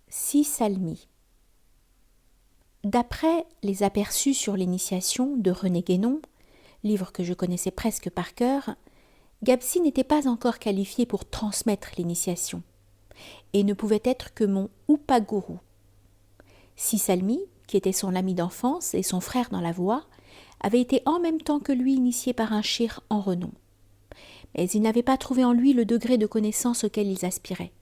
Sisalmi. D'après les aperçus sur l'initiation de René Guénon, livre que je connaissais presque par cœur, Gapsi n'était pas encore qualifié pour transmettre l'initiation et ne pouvait être que mon Upagourou. Sisalmi, qui était son ami d'enfance et son frère dans la voie, avait été en même temps que lui initié par un shir en renom. Mais il n'avait pas trouvé en lui le degré de connaissance auquel ils aspiraient.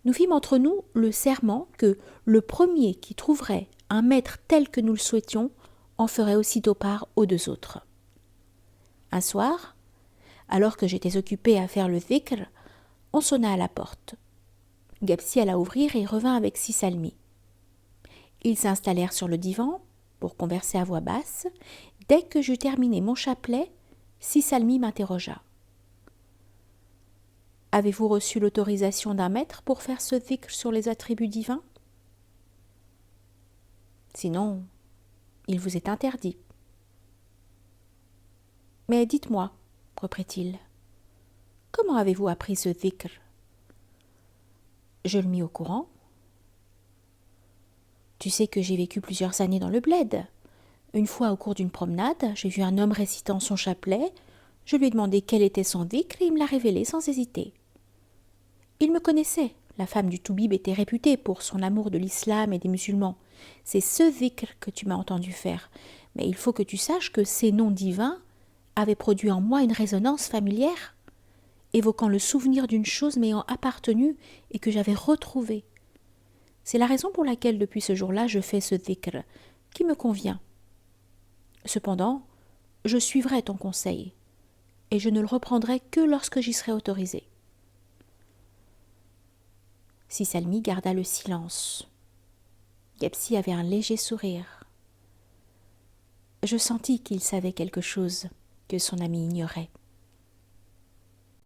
Nous fîmes entre nous le serment que le premier qui trouverait un maître tel que nous le souhaitions en ferait aussitôt part aux deux autres. Un soir, alors que j'étais occupée à faire le dhikr, on sonna à la porte. Gapsi alla ouvrir et revint avec Sisalmi. Ils s'installèrent sur le divan pour converser à voix basse. Dès que j'eus terminé mon chapelet, Sisalmi m'interrogea. « Avez-vous reçu l'autorisation d'un maître pour faire ce dhikr sur les attributs divins ? Sinon, il vous est interdit. » « Mais dites-moi, reprit-il, comment avez-vous appris ce dhikr ? » Je le mis au courant. « Tu sais que j'ai vécu plusieurs années dans le bled. Une fois, au cours d'une promenade, j'ai vu un homme récitant son chapelet. Je lui ai demandé quel était son dhikr et il me l'a révélé sans hésiter. Il me connaissait. La femme du Toubib était réputée pour son amour de l'islam et des musulmans. C'est ce dhikr que tu m'as entendu faire. Mais il faut que tu saches que ces noms divins avaient produit en moi une résonance familière, évoquant le souvenir d'une chose m'ayant appartenu et que j'avais retrouvée. C'est la raison pour laquelle depuis ce jour-là je fais ce dhikr, qui me convient. Cependant, je suivrai ton conseil, et je ne le reprendrai que lorsque j'y serai autorisé. » Sisalmi garda le silence. Gapsi avait un léger sourire. Je sentis qu'il savait quelque chose que son ami ignorait.